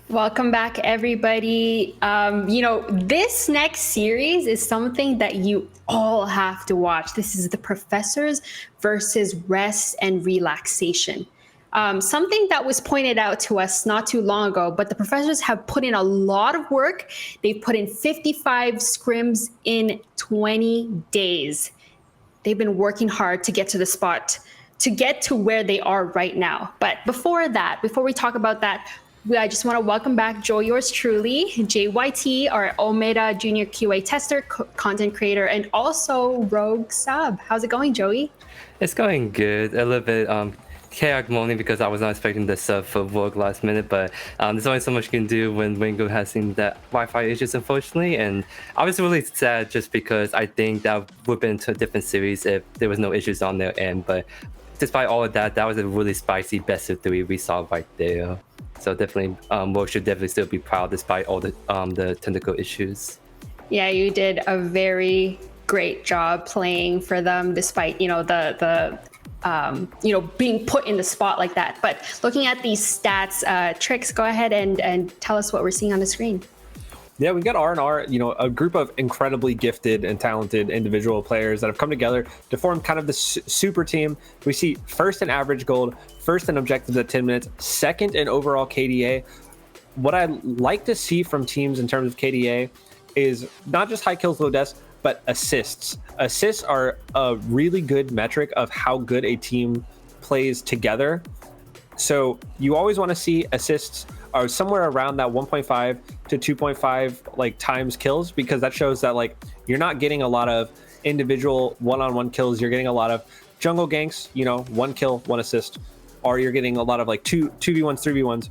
Welcome back, everybody. This next series is something that you all have to watch. This is the Professors versus Rest and Relaxation. Something that was pointed out to us not too long ago, but the professors have put in a lot of work. They've put in 55 scrims in 20 days. They've been working hard to get to the spot, to get to where they are right now. But before we talk about that, I just want to welcome back Joe, yours truly, JYT, our Omega Junior QA tester, content creator, and also Rogue Sub. How's it going, Joey? It's going good. A little bit chaotic morning because I was not expecting the sub for work last minute, but there's only so much you can do when Wingo has seen that Wi-Fi issues, unfortunately. And I was really sad just because I think that would have been to a different series if there was no issues on their end. But despite all of that, that was a really spicy best of three we saw right there. So definitely, World should definitely still be proud despite all the technical issues. Yeah, you did a very great job playing for them, despite being put in the spot like that. But looking at these stats, Trix, go ahead and tell us what we're seeing on the screen. Yeah, we got R&R, a group of incredibly gifted and talented individual players that have come together to form kind of the super team. We see first in average gold, first in objectives at 10 minutes, second in overall KDA. What I like to see from teams in terms of KDA is not just high kills, low deaths, but assists. Assists are a really good metric of how good a team plays together. So you always want to see assists are somewhere around that 1.5 to 2.5 times kills, because that shows that you're not getting a lot of individual one-on-one kills. You're getting a lot of jungle ganks, 1 kill, 1 assist, or you're getting a lot of 2v1s, 3v1s.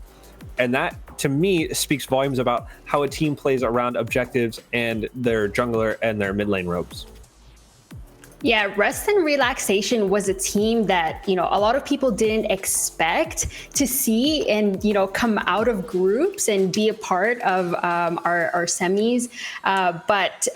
And that to me speaks volumes about how a team plays around objectives and their jungler and their mid lane ropes. Yeah, Rest and Relaxation was a team that, a lot of people didn't expect to see and, come out of groups and be a part of our semis. But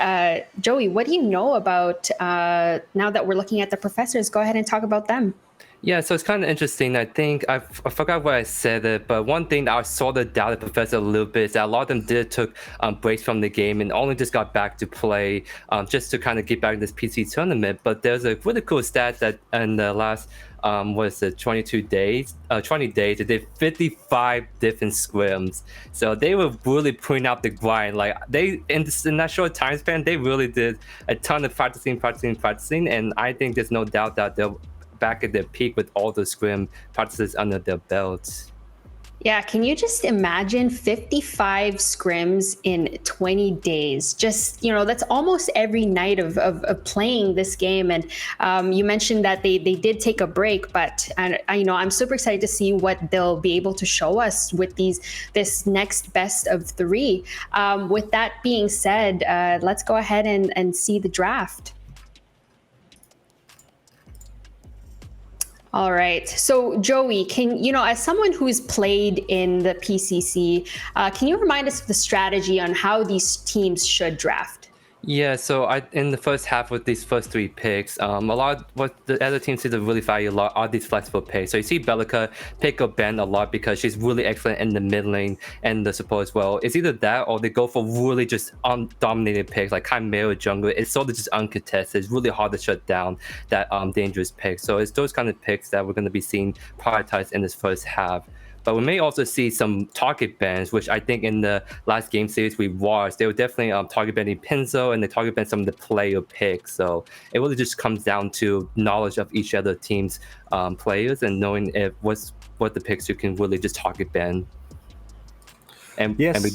Joey, what do you know about now that we're looking at the professors? Go ahead and talk about them. Yeah, so it's kind of interesting. I think I forgot what I said it, but one thing that I sort of doubted Professor a little bit is that a lot of them did took breaks from the game and only just got back to play just to kind of get back in this PC tournament. But there's a really cool stat that in the last 20 days, they did 55 different scrims. So they were really putting out the grind. In that short time span, they really did a ton of practicing, and I think there's no doubt that they'll back at their peak with all the scrim practices under their belts. Yeah, can you just imagine 55 scrims in 20 days? Just, that's almost every night of playing this game. And you mentioned that they did take a break, but I'm super excited to see what they'll be able to show us with this next best of three. With that being said, let's go ahead and see the draft. All right. So Joey, as someone who's played in the PCC, can you remind us of the strategy on how these teams should draft? Yeah, so in the first half with these first 3 picks, a lot what the other teams seem to really value a lot are these flexible picks. So you see Belica pick up Ben a lot because she's really excellent in the mid lane and the support as well. It's either that or they go for really just dominated picks like Chimera Jungler. It's sort of just uncontested. It's really hard to shut down that dangerous pick. So it's those kind of picks that we're going to be seeing prioritized in this first half. But we may also see some target bans, which I think in the last game series we watched, they were definitely target banning Pinzo and they target ban some of the player picks. So it really just comes down to knowledge of each other team's players and knowing what the picks you can really just target ban. And we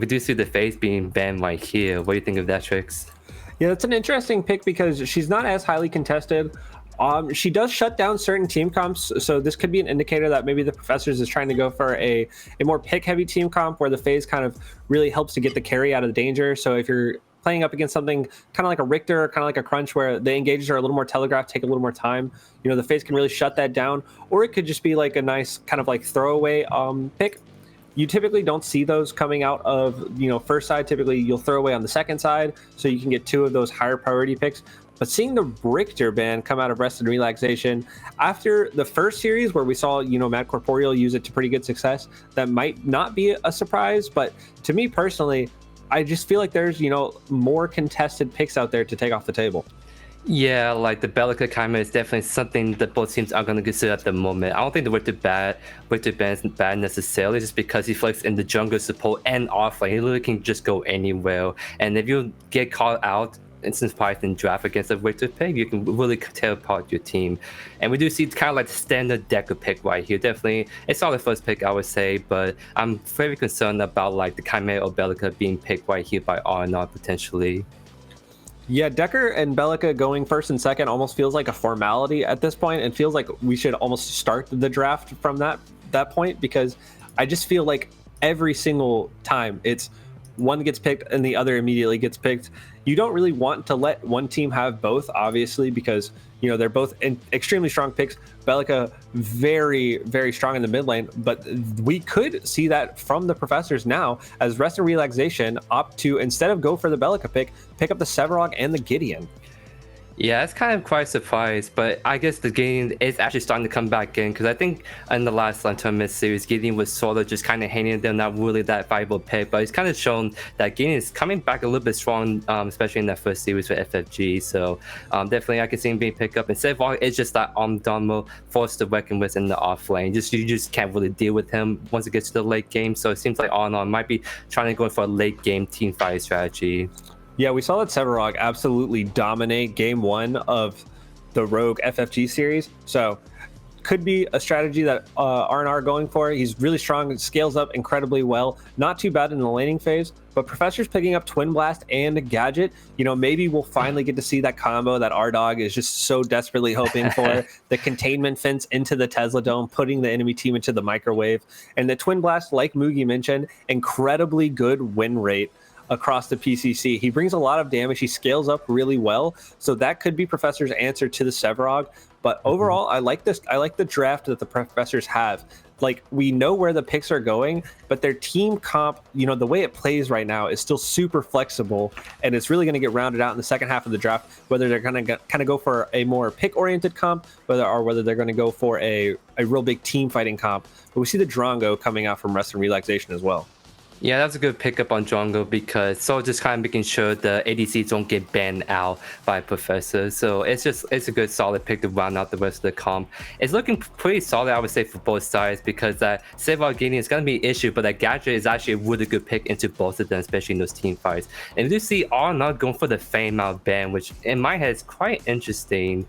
do see the face being banned right here. What do you think of that, Trix? Yeah, that's an interesting pick because she's not as highly contested. She does shut down certain team comps, so this could be an indicator that maybe the Professors is trying to go for a more pick-heavy team comp where the phase kind of really helps to get the carry out of the danger. So if you're playing up against something kind of like a Richter, kind of like a Crunch, where the engages are a little more telegraphed, take a little more time, the phase can really shut that down. Or it could just be like a nice kind of like throwaway pick. You typically don't see those coming out of, first side. Typically, you'll throw away on the second side, so you can get 2 of those higher priority picks. But seeing the Richter ban come out of Rest and Relaxation after the first series where we saw, Mad Corporeal use it to pretty good success, that might not be a surprise. But to me personally, I just feel like there's, more contested picks out there to take off the table. Yeah, like the Bellica Chimera is definitely something that both teams are going to consider at the moment. I don't think the Richter ban is bad necessarily, just because he flex in the jungle support and offlane. He literally can just go anywhere. And if you get caught out instance Python draft against a Richter pick, you can really tear apart your team. And we do see kind of like the standard Decker pick right here. Definitely, it's not the first pick, I would say, but I'm very concerned about like the Chimera or Bellica being picked right here by R&R potentially. Yeah, Decker and Bellica going first and second almost feels like a formality at this point, and feels like we should almost start the draft from that point, because I just feel like every single time it's one gets picked and the other immediately gets picked. You don't really want to let one team have both, obviously, because they're both extremely strong picks. Bellica very, very strong in the mid lane, but we could see that from the Professors now as Rest and Relaxation opt to, instead of go for the Bellica pick up the Sevarog and the Gideon. Yeah, it's kind of quite surprised, but I guess the Gideon is actually starting to come back in, because I think in the last tournament series, Gideon was sort of just kind of hanging there, not really that viable pick, but it's kind of shown that Gideon is coming back a little bit strong, especially in that first series for FFG. So definitely I can see him being picked up. Instead of all, it's just that Domino forced to reckon with in the off lane. You just can't really deal with him once it gets to the late game. So it seems like on might be trying to go for a late game team fight strategy. Yeah, we saw that Sevarog absolutely dominate game one of the Rogue FFG series. So could be a strategy that R&R going for. He's really strong, scales up incredibly well. Not too bad in the laning phase, but Professor's picking up Twin Blast and Gadget. Maybe we'll finally get to see that combo that R-Dog is just so desperately hoping for. The containment fence into the Tesla Dome, putting the enemy team into the microwave. And the Twin Blast, like Mugi mentioned, incredibly good win rate across the PCC. He brings a lot of damage. He scales up really well. So that could be Professor's answer to the Sevarog. But overall, I like this. I like the draft that the Professors have. Like, we know where the picks are going, but their team comp, the way it plays right now is still super flexible, and it's really going to get rounded out in the second half of the draft, whether they're going to kind of go for a more pick-oriented comp, whether they're going to go for a real big team fighting comp. But we see the Drongo coming out from Rest and Relaxation as well. Yeah, that's a good pickup on Drongo, because so just kind of making sure the ADCs don't get banned out by Professor. So it's a good solid pick to round out the rest of the comp. It's looking pretty solid, I would say, for both sides, because that Sevarog Gideon is going to be an issue, but that Gadget is actually a really good pick into both of them, especially in those team fights. And we do see R not going for the Fame Out ban, which in my head is quite interesting.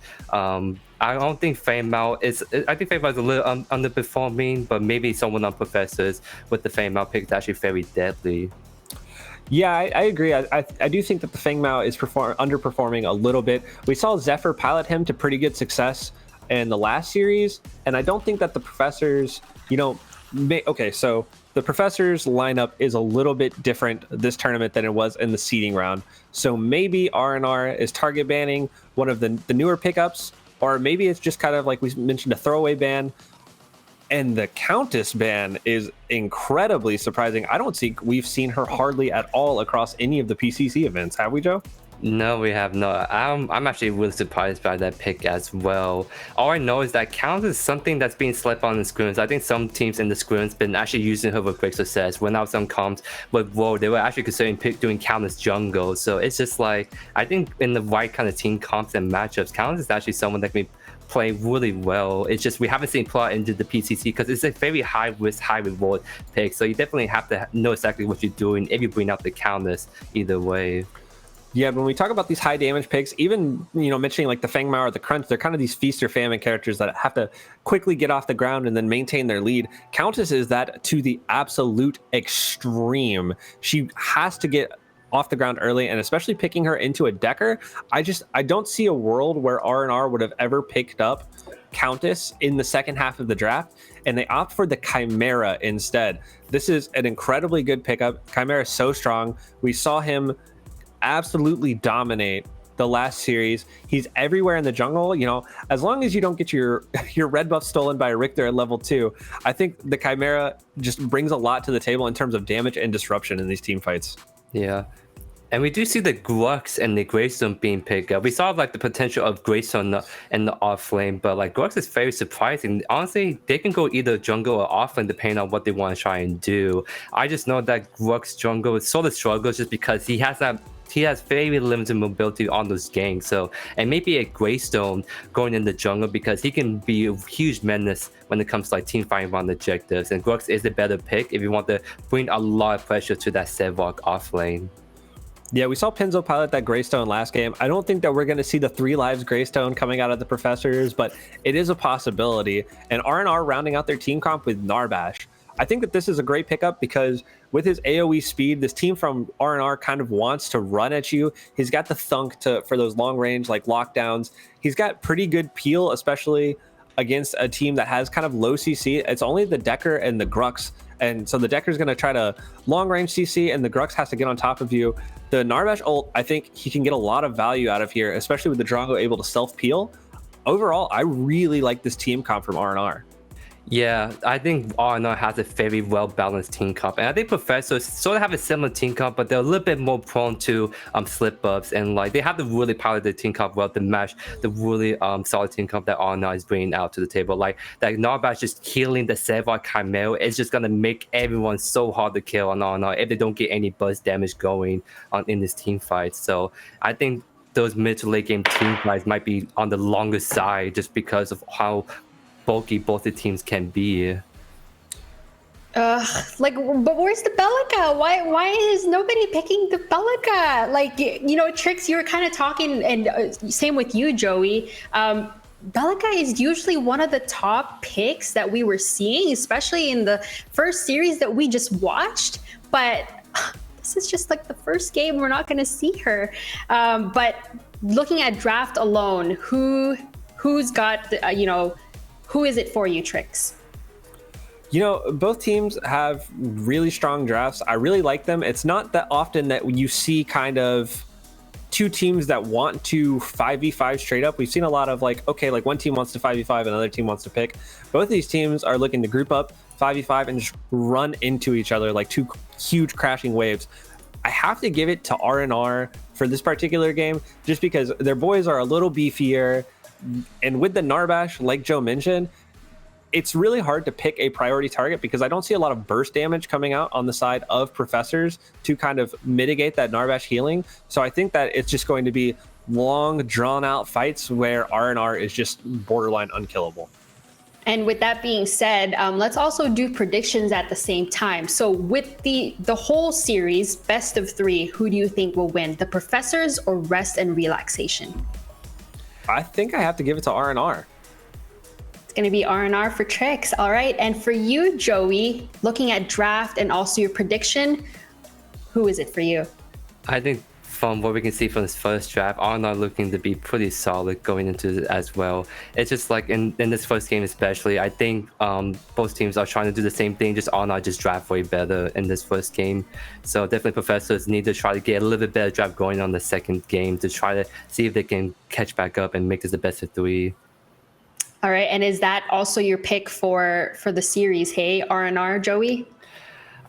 I don't think Fame Out is. I think Fame Out is a little underperforming, but maybe someone on Professors with the Fame Out pick is actually very deadly. Yeah, I agree. I do think that the Feng Mao is underperforming a little bit. We saw Zephyr pilot him to pretty good success in the last series, and I don't think that the Professors, okay, so the Professors lineup is a little bit different this tournament than it was in the seeding round. So maybe R&R is target banning one of the newer pickups, or maybe it's just kind of like we mentioned, a throwaway ban. And the Countess ban is incredibly surprising. I don't think we've seen her hardly at all across any of the PCC events. Have we, Joe? No, we have not. I'm actually really surprised by that pick as well. All I know is that Countess is something that's being slept on in scrims. I think some teams in the scrims been actually using her with great success. When I was on comps with WoW, they were actually considering doing Countess jungle. So it's just like, I think in the right kind of team comps and matchups, Countess is actually someone that can be play really well. It's just we haven't seen plot into the PCC because it's a very high risk, high reward pick. So you definitely have to know exactly what you're doing if you bring out the Countess either way. Yeah, when we talk about these high damage picks, even mentioning like the Feng Mao or the Crunch, they're kind of these feast or famine characters that have to quickly get off the ground and then maintain their lead. Countess is that to the absolute extreme. She has to get off the ground early, and especially picking her into a Decker, I don't see a world where R&R would have ever picked up Countess in the second half of the draft, and they opt for the Chimera instead. This is an incredibly good pickup. Chimera is so strong. We saw him absolutely dominate the last series. He's everywhere in the jungle. As long as you don't get your red buff stolen by a Richter at level 2, I think the Chimera just brings a lot to the table in terms of damage and disruption in these team fights. Yeah. And we do see the Grux and the Greystone being picked up. We saw like the potential of Greystone and the off lane, but like Grux is very surprising. Honestly, they can go either jungle or off lane depending on what they want to try and do. I just know that Grux jungle sort of struggles just because he has very limited mobility on those ganks. So, and maybe a Greystone going in the jungle because he can be a huge menace when it comes to like team fighting on objectives. And Grux is a better pick if you want to bring a lot of pressure to that Sevok off lane. Yeah, we saw Pinzo pilot that Greystone last game. I don't think that we're going to see the 3 lives Greystone coming out of the Professors, but it is a possibility. And R&R rounding out their team comp with Narbash. I think that this is a great pickup because with his AoE speed, this team from R&R kind of wants to run at you. He's got the thunk for those long range like lockdowns. He's got pretty good peel, especially against a team that has kind of low CC. It's only the Decker and the Grux. And so the Decker's going to try to long range CC and the Grux has to get on top of you. The Narbash ult, I think he can get a lot of value out of here, especially with the Drongo able to self peel. Overall, I really like this team comp from R&R. Yeah, I think R&R has a very well-balanced team comp. And I think Professors sort of have a similar team comp, but they're a little bit more prone to slip-ups. And like they have to really pilot their team comp well to match the really solid team comp that R&R is bringing out to the table. Like that Narbash just killing the Sevok Chimera is just going to make everyone so hard to kill on R&R if they don't get any buzz damage going on in this team fight. So I think those mid to late game team fights might be on the longer side just because of how bulky both the teams can be. But where's the Bellica? Why is nobody picking the Bellica? Like, you know, Trix, you were kind of talking, and same with you, Joey. Bellica is usually one of the top picks that we were seeing, especially in the first series that we just watched. But this is just like the first game we're not going to see her. But looking at draft alone, who's got the, who is it for you, Trix? You know, both teams have really strong drafts. I really like them. It's not that often that you see kind of two teams that want to 5v5 straight up. We've seen a lot of like one team wants to 5v5 and another team wants to pick. Both of these teams are looking to group up 5v5 and just run into each other like two huge crashing waves. I have to give it to R&R for this particular game just because their boys are a little beefier. And with the Narbash, like Joe mentioned, it's really hard to pick a priority target because I don't see a lot of burst damage coming out on the side of Professors to kind of mitigate that Narbash healing. So I think that it's just going to be long, drawn-out fights where R&R is just borderline unkillable. And with that being said, let's also do predictions at the same time. So with the whole series, best of 3, who do you think will win? The Professors or Rest and Relaxation? I think I have to give it to R&R. It's going to be R&R for Trix. All right. And for you, Joey, looking at draft and also your prediction, who is it for you? I think from what we can see from this first draft, R&R looking to be pretty solid going into it as well. It's just like in this first game especially, I think both teams are trying to do the same thing, just R&R just draft way better in this first game. So definitely Professors need to try to get a little bit better draft going on the second game to try to see if they can catch back up and make this the best of 3. All right. And is that also your pick for the series? Hey, R&R, Joey?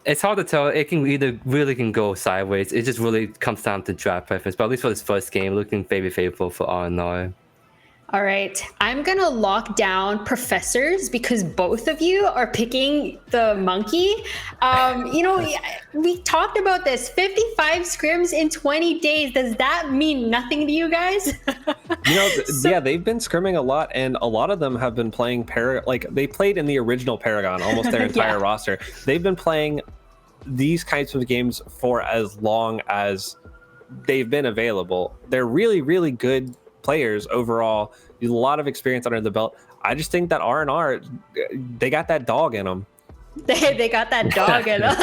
It's hard to tell. It can either really can go sideways. It just really comes down to draft preference. But at least for this first game, looking very favorable for R&R. All right. I'm going to lock down Professors because both of you are picking the monkey. We talked about this. 55 scrims in 20 days. Does that mean nothing to you guys? Yeah, they've been scrimming a lot, and a lot of them have been playing they played in the original Paragon, almost their entire roster. They've been playing these kinds of games for as long as they've been available. They're really, really good players overall. A lot of experience under the belt. I just think that R&R, they got that dog in them. They got that dog in them.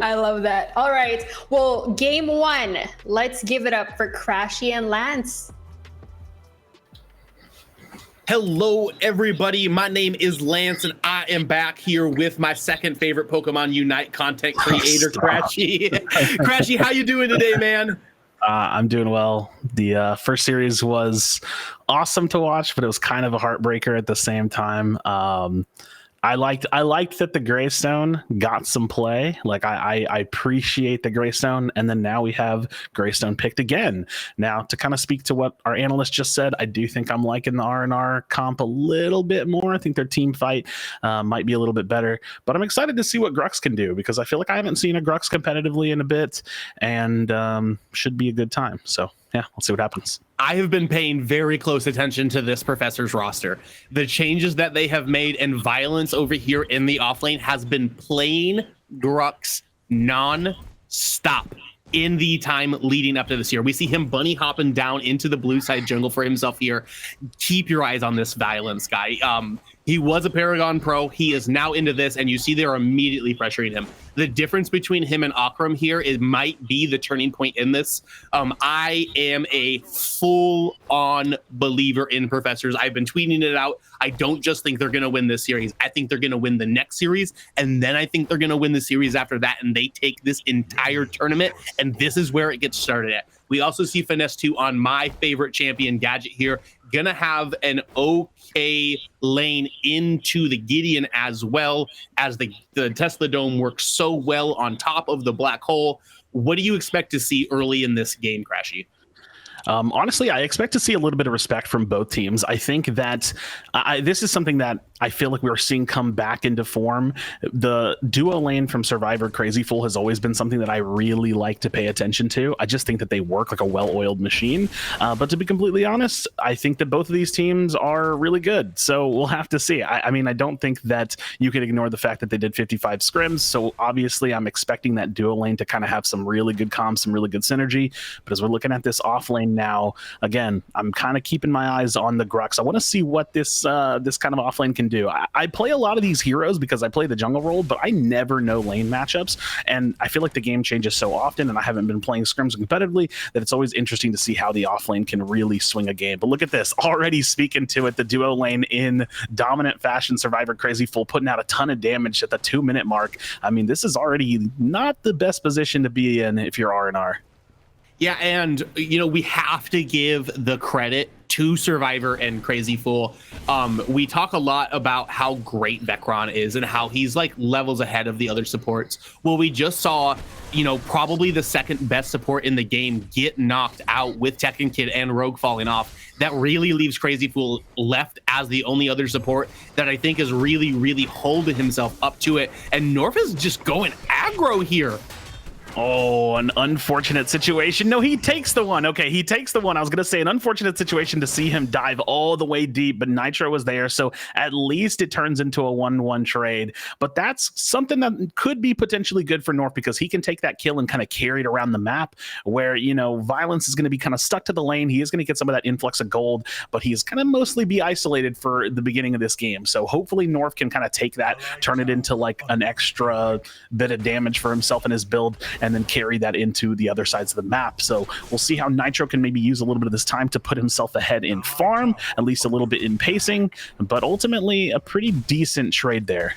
I love that. All right. Well, game 1. Let's give it up for Crashy and Lance. Hello, everybody. My name is Lance, and I am back here with my second favorite Pokemon Unite content creator, Crashy. Crashy, how you doing today, man? I'm doing well. The first series was awesome to watch, but it was kind of a heartbreaker at the same time. I liked that the Greystone got some play. Like I appreciate the Greystone, and then now we have Greystone picked again. Now to kind of speak to what our analyst just said, I do think I'm liking the R&R comp a little bit more. I think their team fight might be a little bit better, but I'm excited to see what Grux can do because I feel like I haven't seen a Grux competitively in a bit, and should be a good time. So yeah, we'll see what happens. I have been paying very close attention to this Professor's roster. The changes that they have made and violence over here in the offlane has been playing Grux non-stop in the time leading up to this year. We see him bunny hopping down into the blue side jungle for himself here. Keep your eyes on this violence guy. He was a Paragon Pro. He is now into this, and you see they're immediately pressuring him. The difference between him and Akram here, it might be the turning point in this. I am a full-on believer in Professors. I've been tweeting it out. I don't just think they're going to win this series. I think they're going to win the next series, and then I think they're going to win the series after that, and they take this entire tournament, and this is where it gets started at. We also see Finesse 2 on my favorite champion, Gadget here, gonna have an okay lane into the Gideon as well, as the Tesla Dome works so well on top of the black hole. What do you expect to see early in this game, Crashy? Honestly, I expect to see a little bit of respect from both teams. I think that this is something that I feel like we're seeing come back into form. The duo lane from Survivor Crazy Fool has always been something that I really like to pay attention to. I just think that they work like a well-oiled machine. But to be completely honest, I think that both of these teams are really good. So we'll have to see. I mean, I don't think that you can ignore the fact that they did 55 scrims. So obviously, I'm expecting that duo lane to kind of have some really good comms, some really good synergy. But as we're looking at this off lane now, again, I'm kind of keeping my eyes on the Grux. I want to see what this this kind of offlane can do. I play a lot of these heroes because I play the jungle role, but I never know lane matchups, and I feel like the game changes so often, and I haven't been playing scrims competitively, that it's always interesting to see how the offlane can really swing a game. But look at this, already speaking to it, the duo lane in dominant fashion, Survivor Crazy Fool putting out a ton of damage at the 2-minute mark. I mean, this is already not the best position to be in if you're R&R. Yeah, and you know, we have to give the credit to Survivor and Crazy Fool. We talk a lot about how great Vecron is and how he's like levels ahead of the other supports. Well, we just saw, you know, probably the second best support in the game get knocked out with Tekken Kid and Rogue falling off. That really leaves Crazy Fool left as the only other support that I think is really, really holding himself up to it. And North is just going aggro here. Oh, an unfortunate situation. No, he takes the one. Okay, he takes the one. I was going to say an unfortunate situation to see him dive all the way deep, but Nitro was there, so at least it turns into a 1-1 trade. But that's something that could be potentially good for North because he can take that kill and kind of carry it around the map where, you know, Violence is going to be kind of stuck to the lane. He is going to get some of that influx of gold, but he's going to mostly be isolated for the beginning of this game. So hopefully North can kind of take that, turn it into like an extra bit of damage for himself and his build, and then carry that into the other sides of the map. So we'll see how Nitro can maybe use a little bit of this time to put himself ahead in farm, at least a little bit in pacing, but ultimately a pretty decent trade there.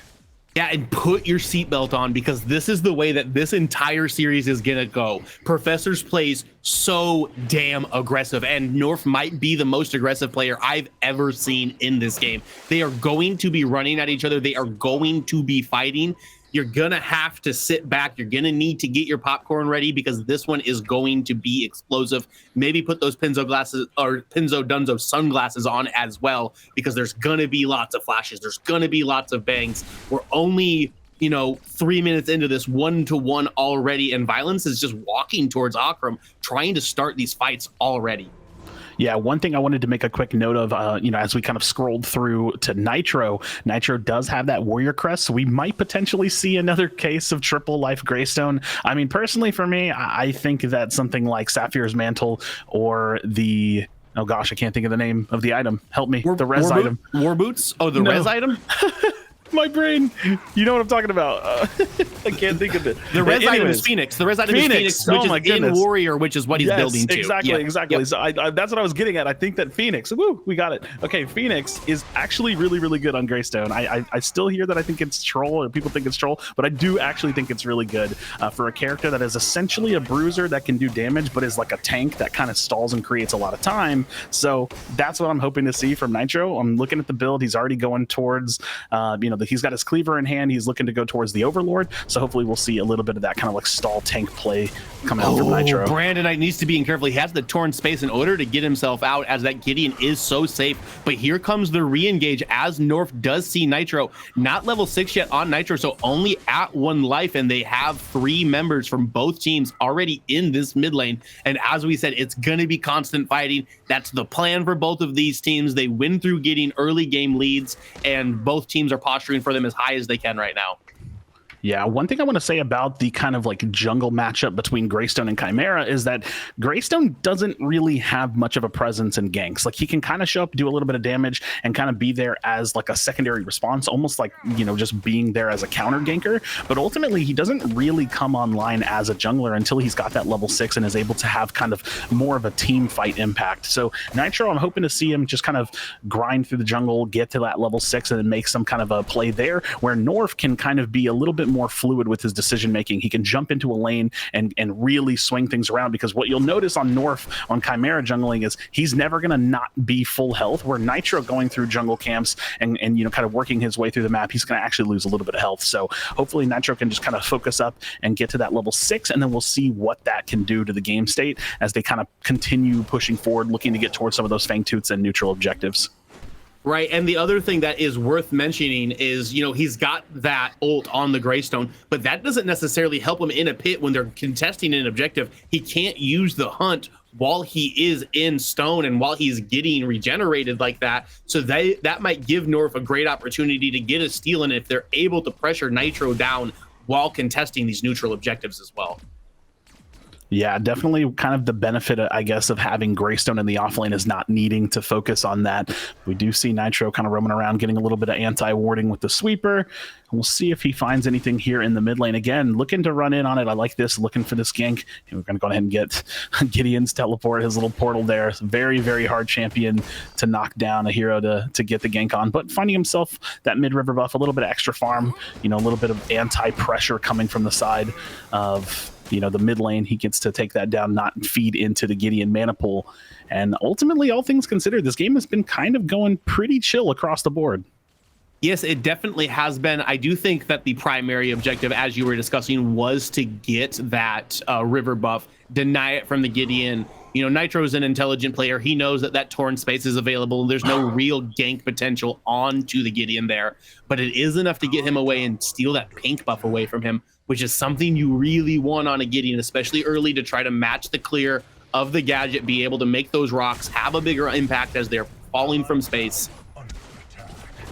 Yeah, and put your seatbelt on because this is the way that this entire series is gonna go. Professors plays so damn aggressive, and North might be the most aggressive player I've ever seen in this game. They are going to be running at each other. They are going to be fighting. You're gonna have to sit back. You're gonna need to get your popcorn ready because this one is going to be explosive. Maybe put those Pinzo glasses or Pinzo Dunzo sunglasses on as well because there's gonna be lots of flashes. There's gonna be lots of bangs. We're only, you know, 3 minutes into this 1-1 already, and Violence is just walking towards Akram, trying to start these fights already. Yeah, one thing I wanted to make a quick note of, you know, as we kind of scrolled through to Nitro does have that Warrior Crest, so we might potentially see another case of triple life Greystone. I mean, personally for me, I think that something like Sapphire's Mantle or the, oh gosh, I can't think of the name of the item. Help me, the res item. War Boots? Oh, the res item? My brain, you know what I'm talking about. I can't think of it. The res item is Phoenix. The res item is Phoenix, which is in Warrior, which is what he's building to. Exactly. Yep. So that's what I was getting at. I think that Phoenix, woo, we got it. Okay, Phoenix is actually really, really good on Greystone. I still hear that I think it's troll, or people think it's troll, but I do actually think it's really good for a character that is essentially a bruiser that can do damage, but is like a tank that kind of stalls and creates a lot of time. So that's what I'm hoping to see from Nitro. I'm looking at the build. He's already going towards, you know, he's got his cleaver in hand. He's looking to go towards the Overlord. So hopefully we'll see a little bit of that kind of like stall tank play coming out from Nitro. Brandon Knight needs to be careful. He has the torn space in order to get himself out, as that Gideon is so safe. But here comes the re-engage as Norf does see Nitro. Not level 6 yet on Nitro, so only at 1 life, and they have 3 members from both teams already in this mid lane. And as we said, it's going to be constant fighting. That's the plan for both of these teams. They win through getting early game leads, and both teams are posturing for them as high as they can right now. Yeah, one thing I want to say about the kind of like jungle matchup between Greystone and Chimera is that Greystone doesn't really have much of a presence in ganks. Like, he can kind of show up, do a little bit of damage, and kind of be there as like a secondary response, almost like, you know, just being there as a counter ganker. But ultimately, he doesn't really come online as a jungler until he's got that level 6 and is able to have kind of more of a team fight impact. So Nitro, I'm hoping to see him just kind of grind through the jungle, get to that level 6, and then make some kind of a play there, where Norf can kind of be a little bit more fluid with his decision making. He can jump into a lane and really swing things around, because what you'll notice on Norf on Chimera jungling is he's never going to not be full health, where Nitro going through jungle camps and you know, kind of working his way through the map, he's going to actually lose a little bit of health. So hopefully Nitro can just kind of focus up and get to that level 6, and then we'll see what that can do to the game state as they kind of continue pushing forward, looking to get towards some of those Fangtooths and neutral objectives. Right, and the other thing that is worth mentioning is, you know, he's got that ult on the Greystone, but that doesn't necessarily help him in a pit when they're contesting an objective. He can't use the hunt while he is in stone and while he's getting regenerated like that. So that might give Norf a great opportunity to get a steal in if they're able to pressure Nitro down while contesting these neutral objectives as well. Yeah, definitely kind of the benefit, I guess, of having Greystone in the offlane is not needing to focus on that. We do see Nitro kind of roaming around, getting a little bit of anti-warding with the sweeper. We'll see if he finds anything here in the mid lane. Again, looking to run in on it. I like this, looking for this gank. And we're going to go ahead and get Gideon's teleport, his little portal there. It's a very, very hard champion to knock down, a hero to get the gank on. But finding himself that mid-river buff, a little bit of extra farm, you know, a little bit of anti-pressure coming from the side of, you know, the mid lane. He gets to take that down, not feed into the Gideon mana pool. And ultimately, all things considered, this game has been kind of going pretty chill across the board. Yes, it definitely has been. I do think that the primary objective, as you were discussing, was to get that river buff, deny it from the Gideon. You know, Nitro is an intelligent player. He knows that that torn space is available. There's no real gank potential onto the Gideon there, but it is enough to get him away and steal that pink buff away from him, which is something you really want on a Gideon, especially early, to try to match the clear of the gadget, be able to make those rocks have a bigger impact as they're falling from space.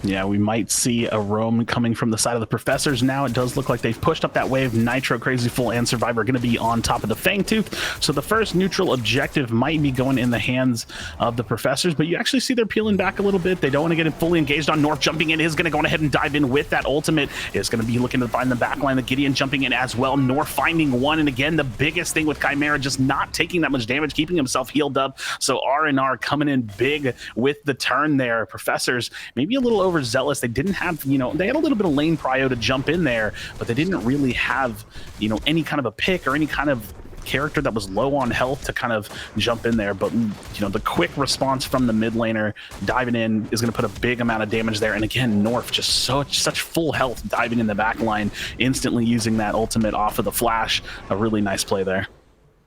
Yeah, we might see a roam coming from the side of the Professors now. It does look like they've pushed up that wave. Nitro, Crazy Fool, and Survivor are going to be on top of the Fangtooth. So the first neutral objective might be going in the hands of the Professors, but you actually see they're peeling back a little bit. They don't want to get fully engaged on North. Jumping in is going to go ahead and dive in with that ultimate. Is going to be looking to find the backline. The Gideon jumping in as well. North finding one. And again, the biggest thing with Chimera, just not taking that much damage, keeping himself healed up. So R&R coming in big with the turn there. Professors maybe a little overzealous. They didn't have, you know, they had a little bit of lane prio to jump in there, but they didn't really have, you know, any kind of a pick or any kind of character that was low on health to kind of jump in there. But, you know, the quick response from the mid laner diving in is going to put a big amount of damage there. And again, North just such full health diving in the back line, instantly using that ultimate off of the flash. A really nice play there.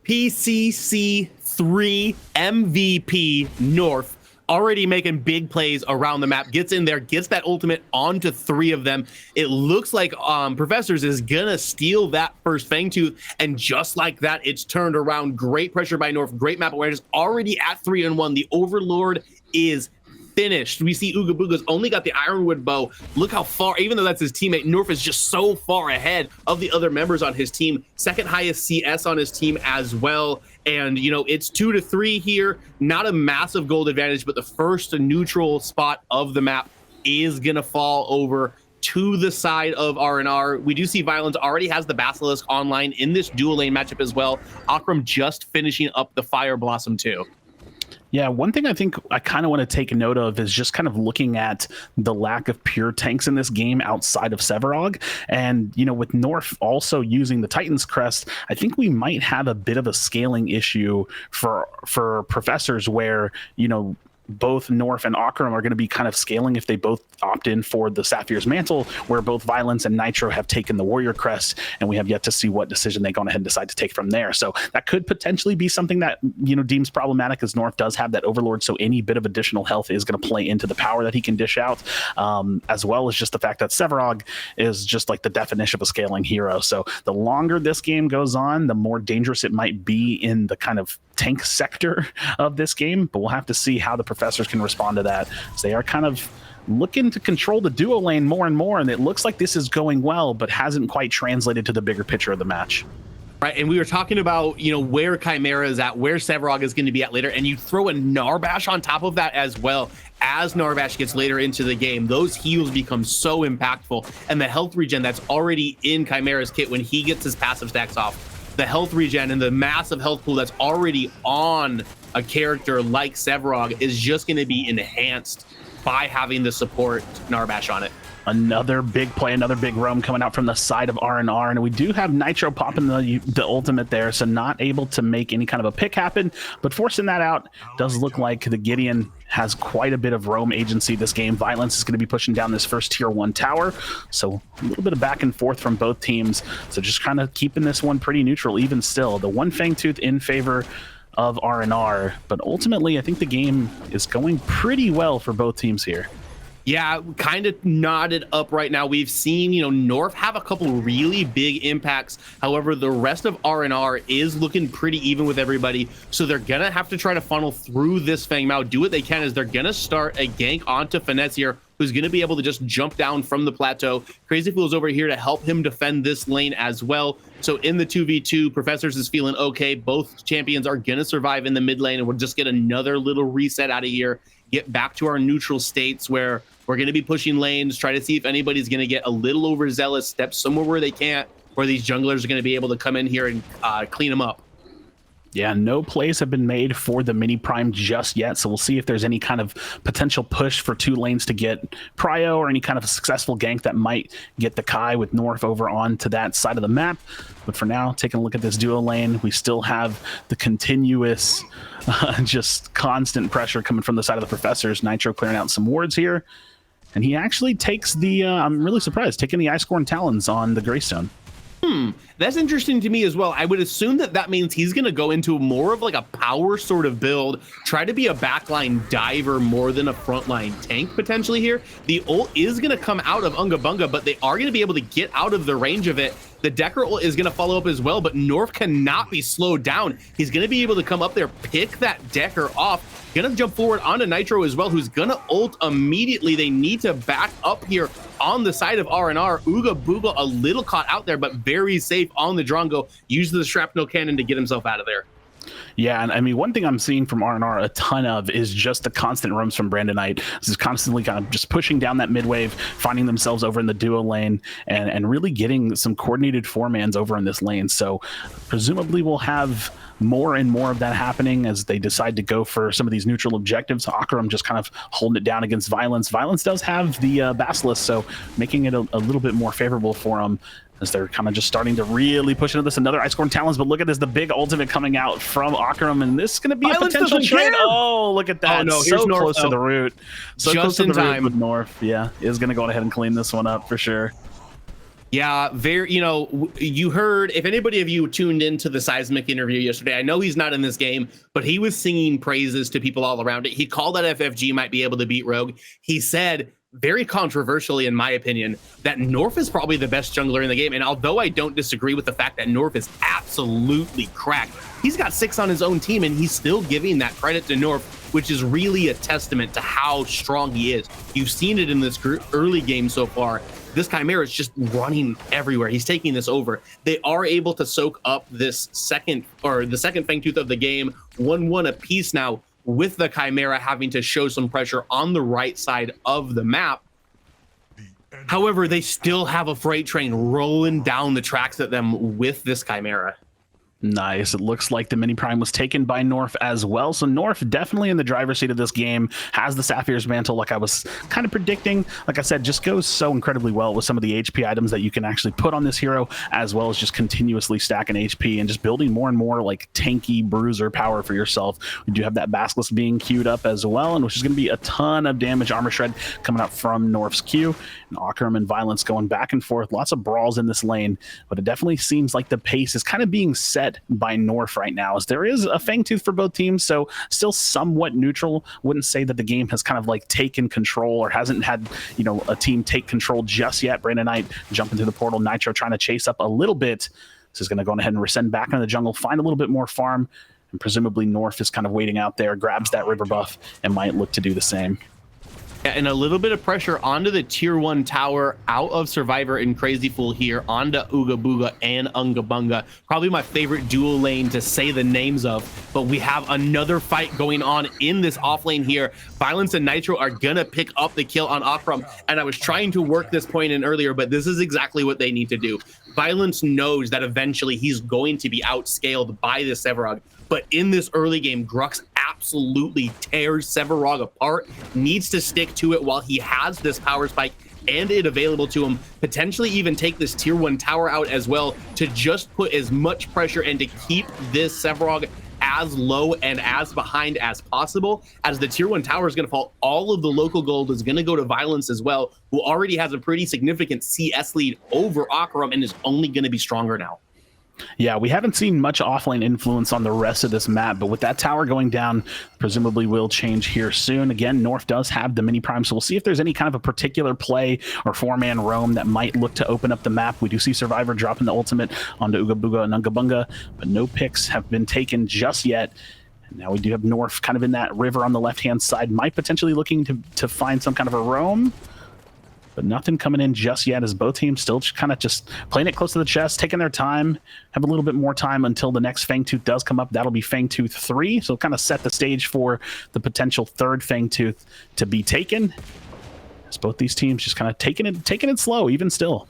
PCC 3 MVP North, already making big plays around the map, gets in there, gets that ultimate onto 3 of them. It looks like Professors is gonna steal that first Fangtooth, and just like that, it's turned around. Great pressure by North, great map awareness, already at 3-1. The Overlord is finished. We see Ooga Booga's only got the Ironwood bow. Look how far, even though that's his teammate, North is just so far ahead of the other members on his team. Second highest CS on his team as well. And, you know, it's 2-3 here. Not a massive gold advantage, but the first neutral spot of the map is going to fall over to the side of R&R. We do see Violence already has the Basilisk online in this dual lane matchup as well. Akram just finishing up the Fire Blossom too. Yeah, one thing I think I kind of want to take note of is just kind of looking at the lack of pure tanks in this game outside of Sevarog. And, you know, with North also using the Titan's Crest, I think we might have a bit of a scaling issue for Professors where, you know, both Norf and Akram are going to be kind of scaling if they both opt in for the Sapphire's Mantle, where both Violence and Nitro have taken the Warrior Crest, and we have yet to see what decision they go ahead and decide to take from there. So that could potentially be something that, deems problematic, as Norf does have that Overlord, so any bit of additional health is going to play into the power that he can dish out, as well as just the fact that Sevarog is just like the definition of a scaling hero. So the longer this game goes on, the more dangerous it might be in the kind of tank sector of this game, but we'll have to see how the professors can respond to that. So they are kind of looking to control the duo lane more and more, and it looks like this is going well, but hasn't quite translated to the bigger picture of the match. Right, and we were talking about, where Chimera is at, where Sevarog is going to be at later, and you throw a Narbash on top of that as well. As Narbash gets later into the game, those heals become so impactful, and the health regen that's already in Chimera's kit when he gets his passive stacks off, the health regen and the massive health pool that's already on a character like Sevarog is just going to be enhanced by having the support Narbash on it. Another big play, another big roam coming out from the side of R&R, and we do have Nitro popping the ultimate there, so not able to make any kind of a pick happen, but forcing that out. Does look like the Gideon has quite a bit of roam agency this game. Violence is going to be pushing down this first tier 1 tower, so a little bit of back and forth from both teams, so just kind of keeping this one pretty neutral even still. The one Fangtooth in favor of R&R, but ultimately I think the game is going pretty well for both teams here. Yeah, kind of knotted up right now. We've seen, Norf have a couple really big impacts. However, the rest of R&R is looking pretty even with everybody. So they're going to have to try to funnel through this Fang Mao. Do what they can is they're going to start a gank onto Finesse here, who's going to be able to just jump down from the plateau. Crazy Fool's over here to help him defend this lane as well. So in the 2v2, Professors is feeling okay. Both champions are going to survive in the mid lane, and we'll just get another little reset out of here. Get back to our neutral states where we're going to be pushing lanes, try to see if anybody's going to get a little overzealous, step somewhere where they can't, where these junglers are going to be able to come in here and clean them up. Yeah, no plays have been made for the mini prime just yet, so we'll see if there's any kind of potential push for 2 lanes to get prio or any kind of a successful gank that might get the Kai with North over onto that side of the map. But for now, taking a look at this duo lane, we still have the continuous, just constant pressure coming from the side of the Professors. Nitro clearing out some wards here, and he actually takes the, I'm really surprised, taking the Icecorn Talons on the Greystone. That's interesting to me as well. I would assume that means he's going to go into more of like a power sort of build, try to be a backline diver more than a frontline tank potentially here. The ult is going to come out of Unga Bunga, but they are going to be able to get out of the range of it. The Decker ult is going to follow up as well, but Norf cannot be slowed down. He's going to be able to come up there, pick that Decker off, going to jump forward onto Nitro as well, who's going to ult immediately. They need to back up here on the side of R&R. Ooga Booga a little caught out there, but very safe on the Drongo. Uses the shrapnel cannon to get himself out of there. Yeah, and I mean, one thing I'm seeing from R&R a ton of is just the constant roams from Brandonite. This is constantly kind of just pushing down that mid wave, finding themselves over in the duo lane, and really getting some coordinated 4-mans over in this lane. So presumably we'll have more and more of that happening as they decide to go for some of these neutral objectives. Akram just kind of holding it down against Violence. Violence does have the Basilisk, so making it a little bit more favorable for them as they're kind of just starting to really push into this. Another Icecorn Talons, but look at this, the big ultimate coming out from Akram, and this is going to be Violence a potential trade. care. Oh, look at that. Oh, no, so here's North, close to though. the root. So Just close to in the root time. with North. Yeah, is going to go ahead and clean this one up for sure. Yeah, very, you heard, if anybody of you tuned into the Seismic interview yesterday, I know he's not in this game, but he was singing praises to people all around it. He called that FFG might be able to beat Rogue. He said, very controversially, in my opinion, that Norf is probably the best jungler in the game. And although I don't disagree with the fact that Norf is absolutely cracked, he's got 6 on his own team, and he's still giving that credit to Norf, which is really a testament to how strong he is. You've seen it in this early game so far. This Chimera is just running everywhere. He's taking this over. They are able to soak up this the second Fangtooth of the game, 1-1 apiece now, with the Chimera having to show some pressure on the right side of the map. However, they still have a freight train rolling down the tracks at them with this Chimera. Nice. It looks like the mini prime was taken by Norf as well. So Norf definitely in the driver's seat of this game, has the Sapphire's Mantle like I was kind of predicting. Like I said, just goes so incredibly well with some of the HP items that you can actually put on this hero, as well as just continuously stacking HP and just building more and more like tanky bruiser power for yourself. We do have that Basilisk being queued up as well, and which is going to be a ton of damage armor shred coming up from Norf's Q. And Akram and Violence going back and forth. Lots of brawls in this lane, but it definitely seems like the pace is kind of being set by Norf right now, as there is a Fangtooth for both teams, so still somewhat neutral. Wouldn't say that the game has kind of like taken control or hasn't had, you know, a team take control just yet. Brandon Knight jumping through the portal, Nitro trying to chase up a little bit. This is going to go ahead and resend back into the jungle, find a little bit more farm, and presumably Norf is kind of waiting out there, grabs that river buff, and might look to do the same. And a little bit of pressure onto the tier 1 tower out of Survivor and Crazy Fool here onto Ooga Booga and Unga Bunga. Probably my favorite dual lane to say the names of, but we have another fight going on in this off lane here. Violence and Nitro are gonna pick up the kill on Akram, and I was trying to work this point in earlier, but this is exactly what they need to do. Violence knows that eventually he's going to be outscaled by this Sevarog, but in this early game, Grux absolutely tears Sevarog apart, needs to stick to it while he has this power spike and it available to him, potentially even take this tier 1 tower out as well to just put as much pressure and to keep this Sevarog as low and as behind as possible. As the tier 1 tower is going to fall, all of the local gold is going to go to Violence as well, who already has a pretty significant CS lead over Akram and is only going to be stronger now. Yeah, we haven't seen much offlane influence on the rest of this map, but with that tower going down, presumably will change here soon. Again, North does have the mini prime, so we'll see if there's any kind of a particular play or 4-man roam that might look to open up the map. We do see Survivor dropping the ultimate onto Ooga Booga and Unga Bunga, but no picks have been taken just yet. And now we do have North kind of in that river on the left-hand side, might potentially looking to find some kind of a roam. But nothing coming in just yet, as both teams still kind of just playing it close to the chest, taking their time, have a little bit more time until the next Fangtooth does come up. That'll be Fangtooth 3, so kind of set the stage for the potential third Fangtooth to be taken. As both these teams just kind of taking it slow, even still.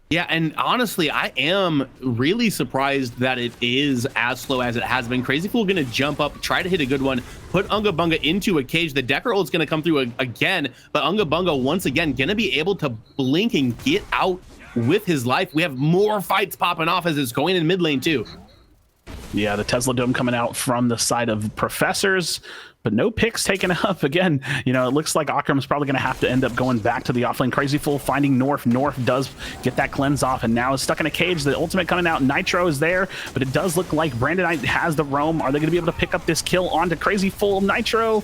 Yeah, and honestly, I am really surprised that it is as slow as it has been. Crazy Fool going to jump up, try to hit a good one, put Unga Bunga into a cage. The Decker ult is going to come through again, but Unga Bunga once again going to be able to blink and get out with his life. We have more fights popping off as it's going in mid lane too. Yeah, the Tesla Dome coming out from the side of Professors, but no picks taken up. Again, you know, it looks like Akram's probably going to have to end up going back to the offlane. Crazy Fool finding North. North does get that cleanse off and now is stuck in a cage. The ultimate coming out. Nitro is there, but it does look like Brandon Knight has the roam. Are they going to be able to pick up this kill onto Crazy Fool? Nitro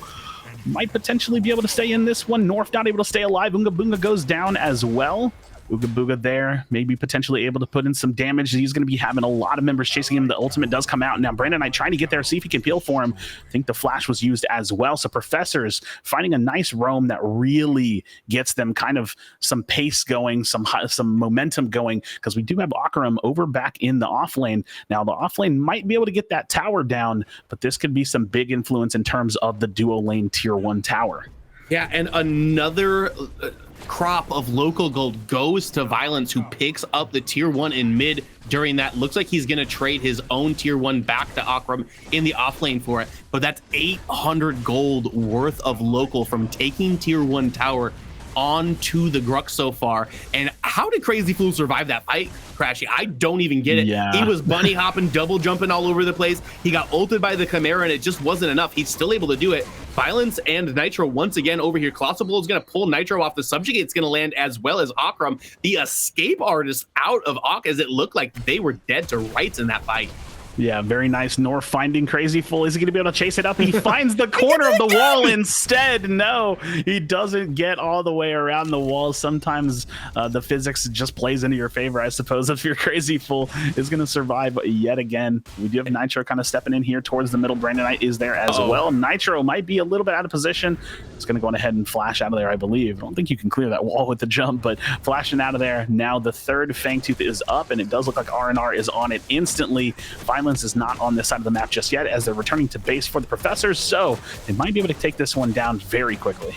might potentially be able to stay in this one. North not able to stay alive. Unga Bunga goes down as well. Ooga Booga there, maybe potentially able to put in some damage. He's going to be having a lot of members chasing him. The ultimate does come out. Now, Brandon Knight trying to get there, see if he can peel for him. I think the flash was used as well. So Professors finding a nice roam that really gets them kind of some pace going, some momentum going, because we do have Akram over back in the off lane. Now, the off lane might be able to get that tower down, but this could be some big influence in terms of the duo lane tier 1 tower. Yeah, and another crop of local gold goes to Violence, who picks up the tier 1 in mid during that. Looks like he's going to trade his own tier 1 back to Akram in the off lane for it, but that's 800 gold worth of local from taking tier 1 tower onto the Grux so far. And how did Crazy Fool survive that fight, Crashy? I don't even get it. Yeah. He was bunny hopping, double jumping all over the place. He got ulted by the Chimera and it just wasn't enough. He's still able to do it. Violence and Nitro once again over here. Colossal Bull is going to pull Nitro off. The Subjugate's going to land as well as Akram. The escape artist out of Ak, as it looked like they were dead to rights in that fight. Yeah, very nice. North finding Crazy Fool. Is he going to be able to chase it up? He finds the corner of the wall instead. No, he doesn't get all the way around the wall. Sometimes the physics just plays into your favor, I suppose, if your Crazy Fool is going to survive yet again. We do have Nitro kind of stepping in here towards the middle. Brandon Knight is there as well. Nitro might be a little bit out of position. It's going to go ahead and flash out of there, I believe. I don't think you can clear that wall with the jump, but flashing out of there. Now the third Fangtooth is up, and it does look like R&R is on it instantly. Violence is not on this side of the map just yet, as they're returning to base for the Professors, so they might be able to take this one down very quickly.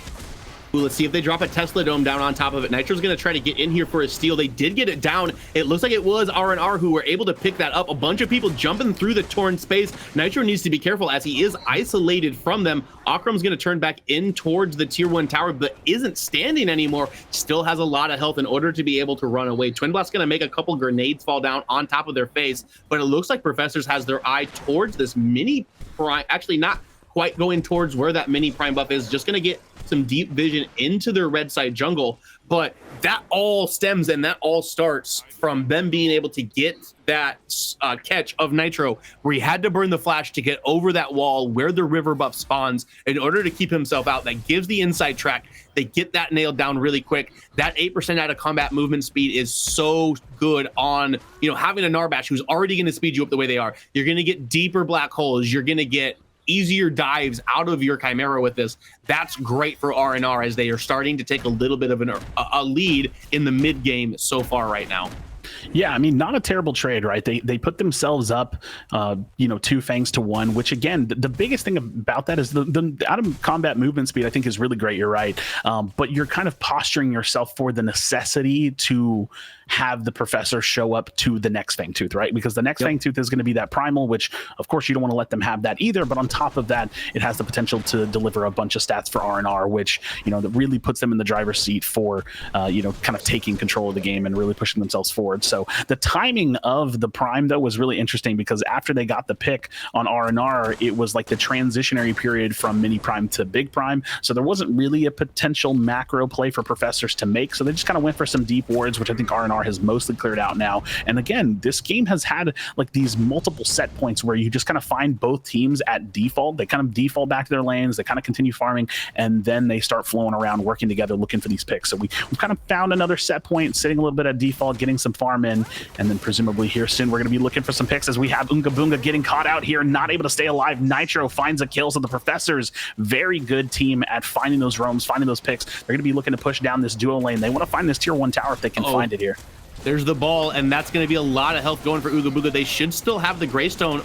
Ooh, let's see if they drop a Tesla Dome down on top of it. Nitro's going to try to get in here for a steal. They did get it down. It looks like it was R&R who were able to pick that up. A bunch of people jumping through the torn space. Nitro needs to be careful as he is isolated from them. Akram's going to turn back in towards the tier 1 tower, but isn't standing anymore. Still has a lot of health in order to be able to run away. Twin Blast's going to make a couple grenades fall down on top of their face, but it looks like Professors has their eye towards this mini prime. Actually, not quite going towards where that mini prime buff is. Just going to get some deep vision into their red side jungle, but that all stems and that all starts from them being able to get that catch of Nitro, where he had to burn the flash to get over that wall where the river buff spawns in order to keep himself out. That gives the inside track. They get that nailed down really quick. That 8% out of combat movement speed is so good on, having a Narbash who's already going to speed you up the way they are. You're going to get deeper black holes. You're going to get easier dives out of your Chimera with this. That's great for R&R as they are starting to take a little bit of a lead in the mid game so far right now. Yeah, I mean, not a terrible trade, right? They put themselves up, 2 fangs to 1, which again, the biggest thing about that is the out of combat movement speed, I think is really great. You're right. But you're kind of posturing yourself for the necessity to have the Professor show up to the next Fangtooth, right? Because the next Fangtooth is going to be that primal, which of course you don't want to let them have that either. But on top of that, it has the potential to deliver a bunch of stats for R&R, which, that really puts them in the driver's seat for, kind of taking control of the game and really pushing themselves forward. So the timing of the prime, though, was really interesting because after they got the pick on R&R, it was like the transitionary period from mini prime to big prime. So there wasn't really a potential macro play for Professors to make. So they just kind of went for some deep wards, which I think R&R has mostly cleared out now. And again, this game has had like these multiple set points where you just kind of find both teams at default. They kind of default back to their lanes. They kind of continue farming, and then they start flowing around, working together, looking for these picks. So we've kind of found another set point, sitting a little bit at default, getting some farm in, and then presumably here soon we're going to be looking for some picks as we have Unga Boonga getting caught out here, not able to stay alive. Nitro finds a kill, so the Professors, very good team at finding those roams, finding those picks. They're going to be looking to push down this duo lane. They want to find this tier 1 tower if they can find it here. There's the ball, and that's going to be a lot of health going for Ooga Booga. They should still have the Greystone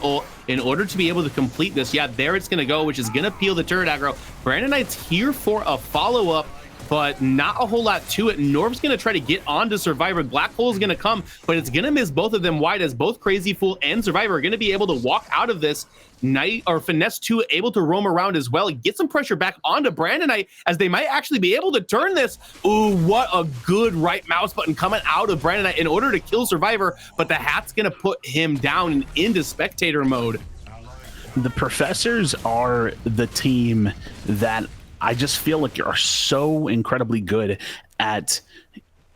in order to be able to complete this. Yeah, there it's going to go, which is going to peel the turret aggro. Brandon Knight's here for a follow-up, but not a whole lot to it. Norv's going to try to get onto Survivor. Black Hole is going to come, but it's going to miss both of them wide as both Crazy Fool and Survivor are going to be able to walk out of this. Knight or Finesse 2 able to roam around as well, get some pressure back onto Brandon Knight as they might actually be able to turn this. Ooh, what a good right mouse button coming out of Brandon Knight in order to kill Survivor, but the hat's going to put him down and into spectator mode. The Professors are the team that I just feel like are so incredibly good at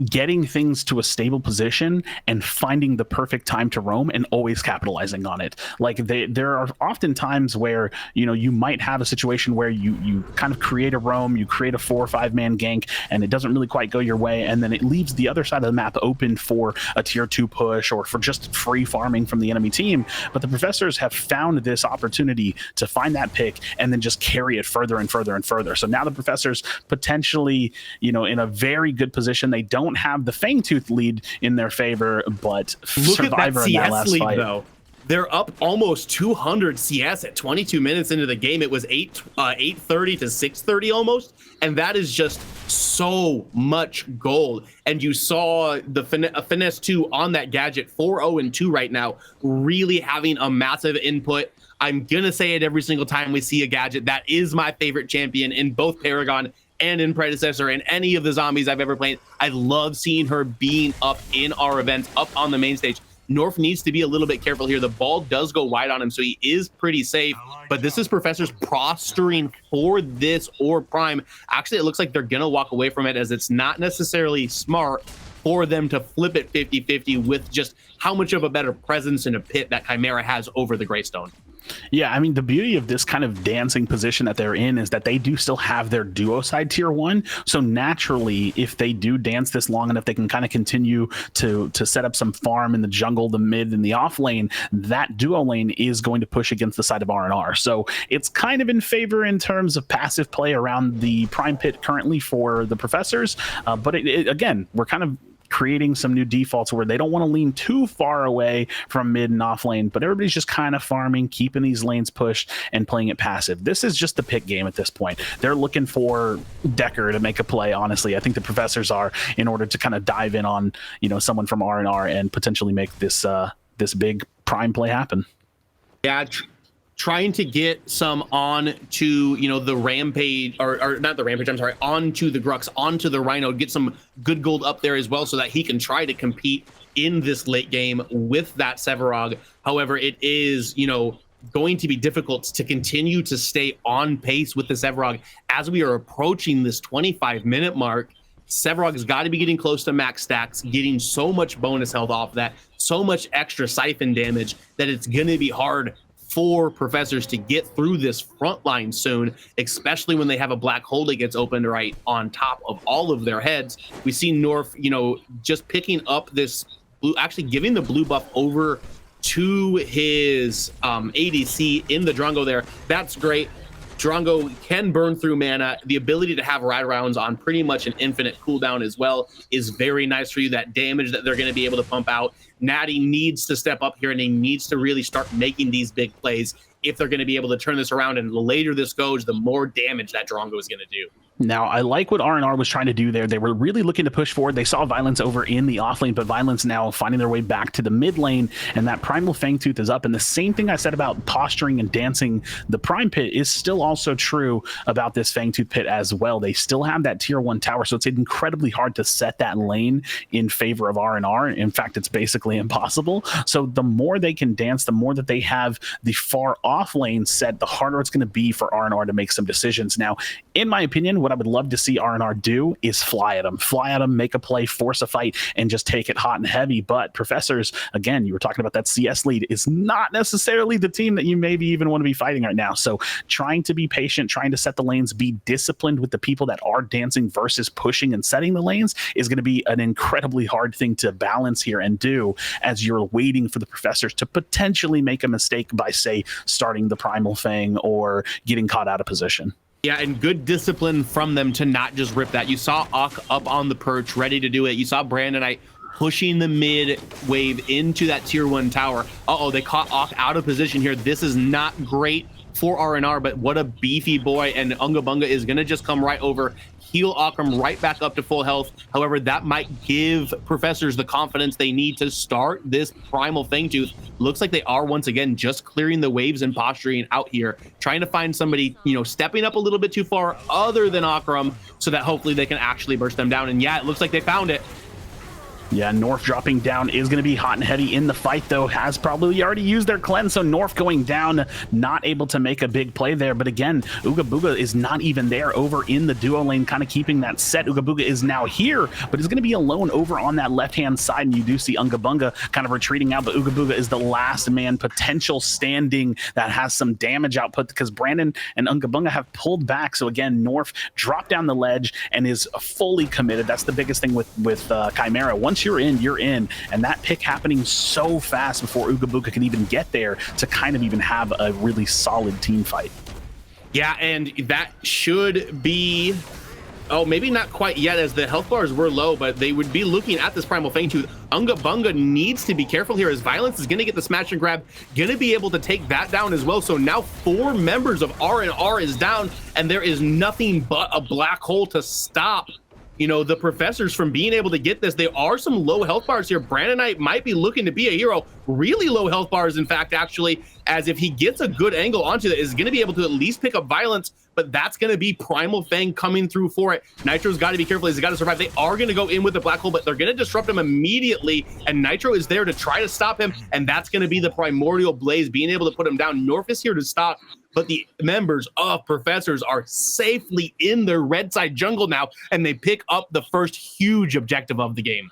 getting things to a stable position and finding the perfect time to roam and always capitalizing on it. Like there are often times where, you might have a situation where you kind of create a roam, you create a 4 or 5 man gank, and it doesn't really quite go your way. And then it leaves the other side of the map open for a tier 2 push or for just free farming from the enemy team. But the Professors have found this opportunity to find that pick and then just carry it further and further and further. So now the Professors potentially, in a very good position. They don't have the Fangtooth lead in their favor, but look Survivor at that in that CS last lead, fight. though. They're up almost 200 CS at 22 minutes into the game. It was 8:30 to 6:30 almost, and that is just so much gold. And you saw the Finesse 2 on that gadget, 4-0-2 right now, really having a massive input. I'm gonna say it every single time we see a gadget. That is my favorite champion in both Paragon and in Predecessor and any of the zombies I've ever played. I love seeing her being up in our events, up on the main stage. North needs to be a little bit careful here. The ball does go wide on him, so he is pretty safe. But this is Professors posturing for this or prime. Actually, it looks like they're going to walk away from it as it's not necessarily smart for them to flip it 50-50 with just how much of a better presence in a pit that Chimera has over the Greystone. Yeah, I mean, the beauty of this kind of dancing position that they're in is that they do still have their duo side tier 1. So naturally, if they do dance this long enough, they can kind of continue to set up some farm in the jungle, the mid, and the off lane. That duo lane is going to push against the side of R&R. So it's kind of in favor in terms of passive play around the prime pit currently for the Professors. But again, we're kind of creating some new defaults where they don't want to lean too far away from mid and off lane, but everybody's just kind of farming, keeping these lanes pushed and playing it passive. This is just the pick game at this point. They're looking for Decker to make a play, honestly. I think the professors are, in order to kind of dive in on, someone from R&R and potentially make this this big prime play happen. Yeah, trying to get some on to the rampage, or not the rampage, I'm sorry, onto the Grux, onto the Rhino, get some good gold up there as well so that he can try to compete in this late game with that Sevarog. However, it is going to be difficult to continue to stay on pace with the Sevarog as we are approaching this 25-minute mark. Sevarog has got to be getting close to max stacks, getting so much bonus health off that, so much extra siphon damage that it's going to be hard for professors to get through this front line soon, especially when they have a black hole that gets opened right on top of all of their heads. We see North, just picking up this blue, actually giving the blue buff over to his ADC in the Drongo there. That's great. Drongo can burn through mana. The ability to have ride rounds on pretty much an infinite cooldown as well is very nice for you. That damage that they're going to be able to pump out. Natty needs to step up here and he needs to really start making these big plays if they're going to be able to turn this around. And the later this goes, the more damage that Drongo is going to do. Now, I like what R&R was trying to do there. They were really looking to push forward. They saw Violence over in the off lane, but Violence now finding their way back to the mid lane, and that Primal Fangtooth is up. And the same thing I said about posturing and dancing the Prime Pit is still also true about this Fangtooth Pit as well. They still have that tier 1 tower, so it's incredibly hard to set that lane in favor of R&R. In fact, it's basically impossible. So the more they can dance, the more that they have the far off lane set, the harder it's going to be for R&R to make some decisions. Now, in my opinion, what I would love to see R&R do is fly at them, make a play, force a fight, and just take it hot and heavy. But Professors, again, you were talking about that CS lead, is not necessarily the team that you maybe even want to be fighting right now. So trying to be patient, trying to set the lanes, be disciplined with the people that are dancing versus pushing and setting the lanes is going to be an incredibly hard thing to balance here and do as you're waiting for the Professors to potentially make a mistake by, say, starting the Primal Fang or getting caught out of position. Yeah, and good discipline from them to not just rip that. You saw Ock up on the perch, ready to do it. You saw Brandonite pushing the mid wave into that tier 1 tower. They caught Ock out of position here. This is not great for R&R, but what a beefy boy. And Unga Bunga is going to just come right over, heal Akram right back up to full health. However, that might give Professors the confidence they need to start this Primal Fangtooth. Looks like they are once again just clearing the waves and posturing out here, trying to find somebody, stepping up a little bit too far other than Akram so that hopefully they can actually burst them down. And yeah, it looks like they found it. Yeah, North dropping down is going to be hot and heavy in the fight, though. Has probably already used their cleanse, so North going down, not able to make a big play there. But again, Ooga Booga is not even there over in the duo lane, kind of keeping that set. Ooga Booga is now here, but is going to be alone over on that left-hand side, and you do see Unga Bunga kind of retreating out, but Ooga Booga is the last man potential standing that has some damage output because Brandon and Unga Bunga have pulled back. So again, North dropped down the ledge and is fully committed. That's the biggest thing with Chimera. Once you're in, and that pick happening so fast before Ooga Booga can even get there to kind of even have a really solid team fight. Yeah, and that should be, maybe not quite yet as the health bars were low, but they would be looking at this Primal Fangtooth. Unga Bunga needs to be careful here as Violence is going to get the smash and grab, going to be able to take that down as well. So now 4 members of R&R is down, and there is nothing but a black hole to stop the Professors from being able to get this. There are some low health bars here. Brandonite might be looking to be a hero. Really low health bars, in fact, actually, as if he gets a good angle onto that, is going to be able to at least pick up Violence, but that's going to be Primal Fang coming through for it. Nitro's got to be careful. He's got to survive. They are going to go in with the black hole, but they're going to disrupt him immediately, and Nitro is there to try to stop him, and that's going to be the Primordial Blaze being able to put him down. North is here to stop, but the members of Professors are safely in their red side jungle now, and they pick up the first huge objective of the game.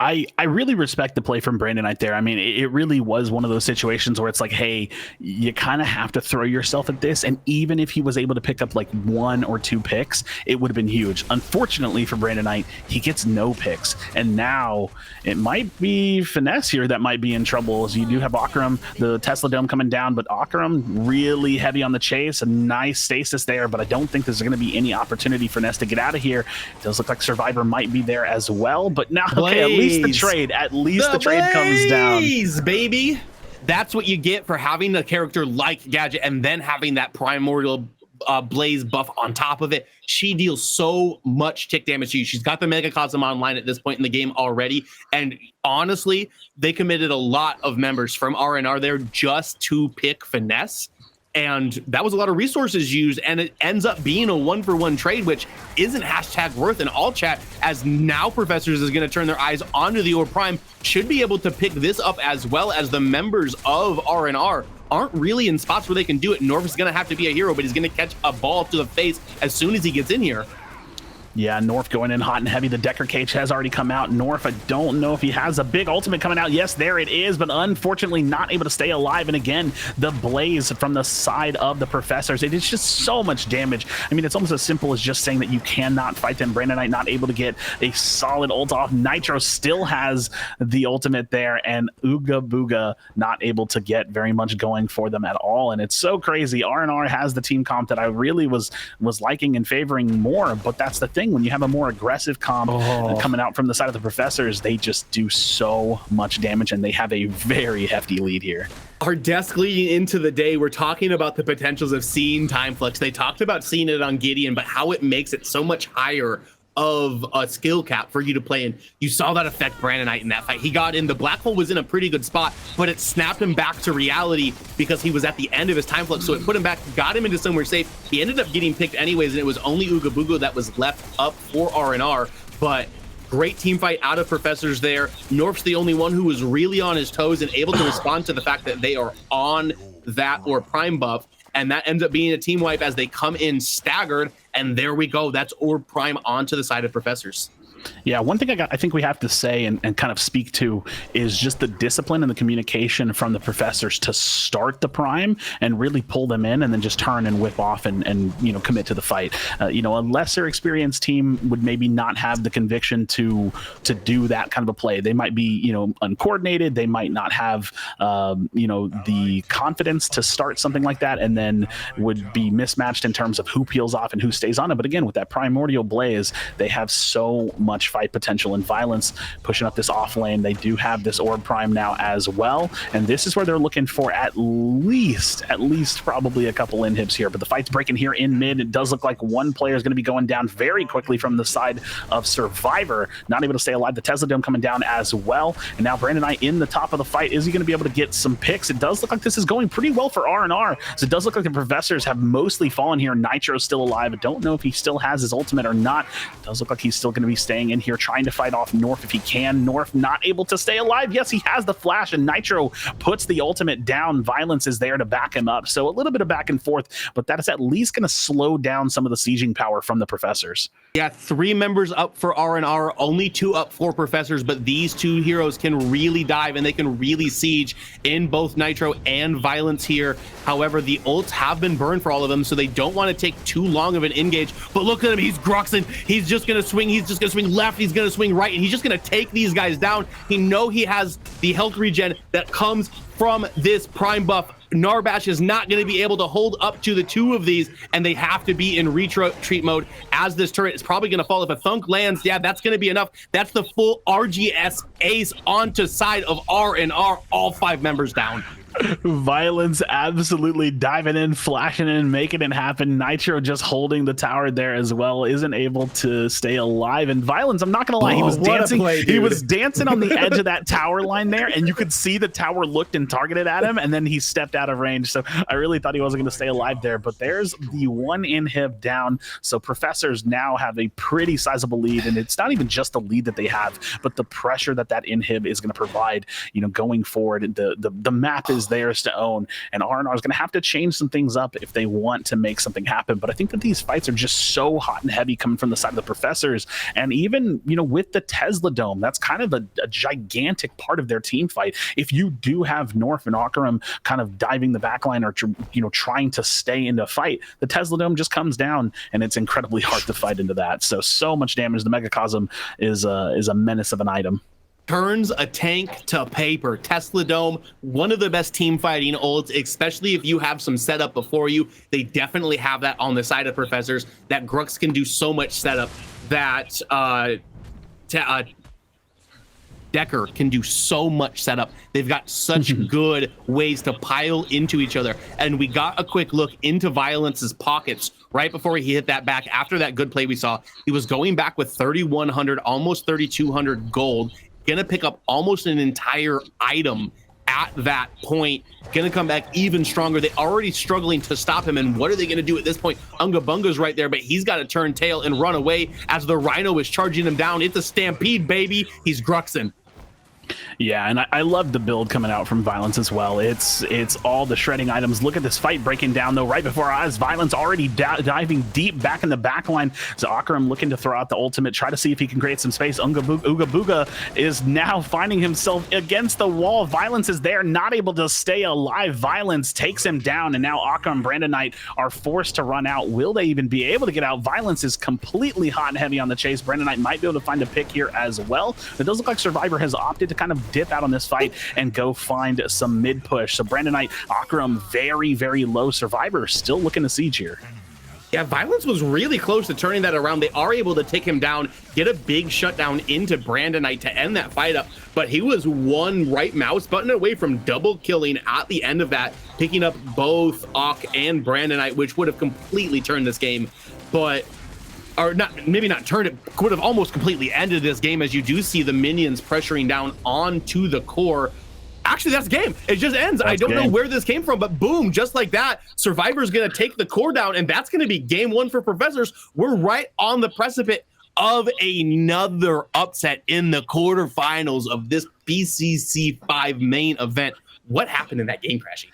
I really respect the play from Brandonite there. I mean, it really was one of those situations where it's like, hey, you kind of have to throw yourself at this. And even if he was able to pick up like 1 or 2 picks, it would have been huge. Unfortunately for Brandonite, he gets no picks. And now it might be Finesse here that might be in trouble, as you do have Akram, the Tesla Dome coming down, but Akram really heavy on the chase. A nice stasis there, but I don't think there's going to be any opportunity for Finesse to get out of here. It does look like Survivor might be there as well, but now, okay, at least the Blaze. trade. At least the trade comes down. Blaze, baby. That's what you get for having a character like Gadget and then having that primordial Blaze buff on top of it. She deals so much tick damage to you. She's got the Megacosm online at this point in the game already. And honestly, they committed a lot of members from RNR there just to pick Finesse. And that was a lot of resources used, and it ends up being a 1-for-1 trade, which isn't hashtag worth in all chat, as now Professors is going to turn their eyes onto the Orb Prime, should be able to pick this up, as well as the members of RNR aren't really in spots where they can do it. Norf is going to have to be a hero, but he's going to catch a ball to the face as soon as he gets in here. Yeah, Norf going in hot and heavy. The Decker Cage has already come out. Norf, I don't know if he has a big ultimate coming out. Yes, there it is, but unfortunately not able to stay alive. And again, the Blaze from the side of the Professors. It is just so much damage. I mean, it's almost as simple as just saying that you cannot fight them. Brandon Knight not able to get a solid ult off. Nitro still has the ultimate there, and Ooga Booga not able to get very much going for them at all. And it's so crazy. RNR has the team comp that I really was liking and favoring more, but that's the thing. When you have a more aggressive comp coming out from the side of the Professors, they just do so much damage, and they have a very hefty lead here. Our desk leading into the day, we're talking about the potentials of seeing Time Flux. They talked about seeing it on Gideon, but how it makes it so much higher of a skill cap for you to play in. You saw that affect Brandon Knight in that fight. He got in, the Black Hole was in a pretty good spot, but it snapped him back to reality because he was at the end of his time flux, so it put him back, got him into somewhere safe. He ended up getting picked anyways, and it was only Ooga Booga that was left up for RNR, but great team fight out of Professors there. Norf's the only one who was really on his toes and able to respond to the fact that they are on that or prime buff, and that ends up being a team wipe as they come in staggered, and there we go. That's Orb Prime onto the side of Professors. Yeah, one thing I think we have to say and kind of speak to is just the discipline and the communication from the Professors to start the Prime and really pull them in and then just turn and whip off and you know, commit to the fight. You know, a lesser experienced team would maybe not have the conviction to do that kind of a play. They might be, you know, uncoordinated. They might not have, you know, the confidence to start something like that, and then would be mismatched in terms of who peels off and who stays on it. But again, with that Primordial Blaze, they have so much fight potential and violence pushing up this off lane. They do have this Orb Prime now as well, and this is where they're looking for at least probably a couple inhibs here. But the fight's breaking here in mid. It does look like one player is going to be going down very quickly from the side of Survivor, not able to stay alive. The Tesla Dome coming down as well, and now Brandon Knight in the top of the fight. Is he going to be able to get some picks? It does look like this is going pretty well for R&R, so it does look like the Professors have mostly fallen here. Nitro's still alive. I don't know if he still has his ultimate or not. It does look like he's still going to be staying in here trying to fight off Norf if he can. Norf not able to stay alive. Yes, he has the flash, and Nitro puts the ultimate down. Violence is there to back him up, so a little bit of back and forth, but that is at least going to slow down some of the sieging power from the Professors. Yeah, 3 members up for R&R, only 2 up for Professors, but these 2 heroes can really dive and they can really siege in both Nitro and Violence here. However, the ults have been burned for all of them, so they don't want to take too long of an engage. But look at him, he's Gruxin. He's just going to swing. He's just going to swing left. He's going to swing right, and he's just going to take these guys down. He knows he has the health regen that comes from this prime buff. Narbash is not going to be able to hold up to the 2 of these, and they have to be in retreat mode as this turret is probably going to fall. If a thunk lands, yeah, that's going to be enough. That's the full RGS ace onto side of R&R, all 5 members down. Violence absolutely diving in, flashing in, making it happen. Nitro just holding the tower there as well, isn't able to stay alive. And Violence, I'm not gonna lie, he was dancing. He was dancing on the edge of that tower line there, and you could see the tower looked and targeted at him, and then he stepped out of range. So I really thought he wasn't gonna stay alive there. But there's the 1 inhib down. So Professors now have a pretty sizable lead, and it's not even just the lead that they have, but the pressure that inhib is gonna provide, you know, going forward. The map is theirs to own, and R&R is going to have to change some things up if they want to make something happen. But I think that these fights are just so hot and heavy coming from the side of the Professors, and even, you know, with the Tesla Dome, that's kind of a gigantic part of their team fight. If you do have Norf and Akaram kind of diving the backline or, you know, trying to stay into a fight, the Tesla Dome just comes down, and it's incredibly hard to fight into that. So much damage. The Megacosm is a menace of an item. Turns a tank to paper. Tesla Dome, one of the best team fighting ults, especially if you have some setup before you. They definitely have that on the side of Professors. That Grux can do so much setup that Decker can do so much setup. They've got such good ways to pile into each other. And we got a quick look into Violence's pockets right before he hit that back. After that good play we saw, he was going back with 3,100, almost 3,200 gold, gonna pick up almost an entire item at that point, gonna come back even stronger. They already struggling to stop him, and what are they gonna do at this point? Unga Bunga's right there, but he's got to turn tail and run away as the Rhino is charging him down. It's a stampede, baby. He's Gruxin. Yeah, and I love the build coming out from Violence as well. It's all the shredding items. Look at this fight breaking down, though, right before our eyes. Violence already diving deep back in the back line. So Akram looking to throw out the ultimate, try to see if he can create some space. Uga Booga is now finding himself against the wall. Violence is there, not able to stay alive. Violence takes him down, and now Akram and Brandon Knight are forced to run out. Will they even be able to get out? Violence is completely hot and heavy on the chase. Brandon Knight might be able to find a pick here as well. It does look like Survivor has opted to kind of dip out on this fight and go find some mid push. So Brandon Knight, Akram, very, very low. Survivor still looking to siege here. Yeah, Violence was really close to turning that around. They are able to take him down, get a big shutdown into Brandon Knight to end that fight up, but he was one right mouse button away from double killing at the end of that, picking up both Ak and Brandon Knight, which would have completely turned this game, but or not, maybe not turned it, would have almost completely ended this game, as you do see the minions pressuring down onto the core. Actually, that's the game. It just ends. I don't know where this came from, but boom, just like that, Survivor's going to take the core down, and that's going to be game one for Professors. We're right on the precipice of another upset in the quarterfinals of this BCC 5 main event. What happened in that game, Crashy?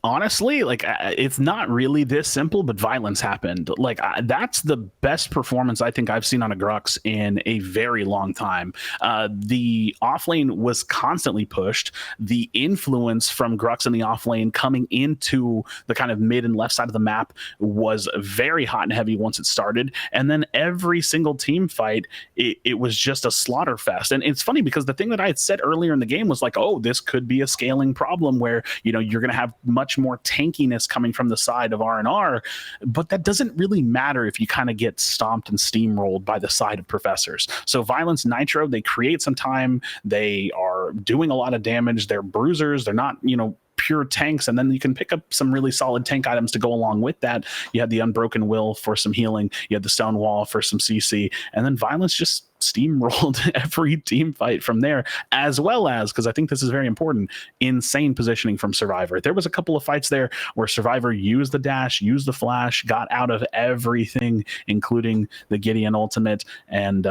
Honestly, like, it's not really this simple, but Violence happened. Like, that's the best performance I think I've seen on a Grux in a very long time. The offlane was constantly pushed. The influence from Grux in the offlane coming into the kind of mid and left side of the map was very hot and heavy once it started. And then every single team fight, it was just a slaughter fest. And it's funny because the thing that I had said earlier in the game was like, oh, this could be a scaling problem where, you know, you're going to have much more tankiness coming from the side of R&R, but that doesn't really matter if you kind of get stomped and steamrolled by the side of Professors. So Violence, Nitro, they create some time. They are doing a lot of damage. They're bruisers. They're not, you know, pure tanks, and then you can pick up some really solid tank items to go along with that. You had the Unbroken Will for some healing, you had the Stone Wall for some CC, and then Violence just steamrolled every team fight from there, as well as, because I think this is very important, insane positioning from Survivor. There was a couple of fights there where Survivor used the dash, used the flash, got out of everything, including the Gideon ultimate, and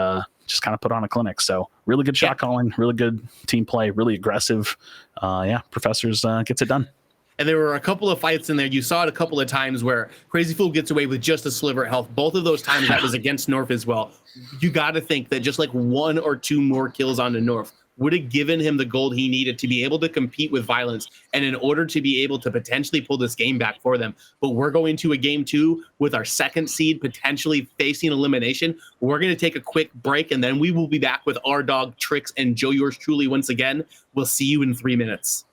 just kind of put on a clinic. So really good shot calling, really good team play, really aggressive. Professors gets it done. And there were a couple of fights in there. You saw it a couple of times where Crazy Fool gets away with just a sliver of health. Both of those times that was against North as well. You got to think that just like one or two more kills on the North would have given him the gold he needed to be able to compete with Violence and in order to be able to potentially pull this game back for them. But we're going to a game two with our second seed potentially facing elimination. We're going to take a quick break, and then we will be back with our dog Trix and Joe yours truly once again. We'll see you in 3 minutes.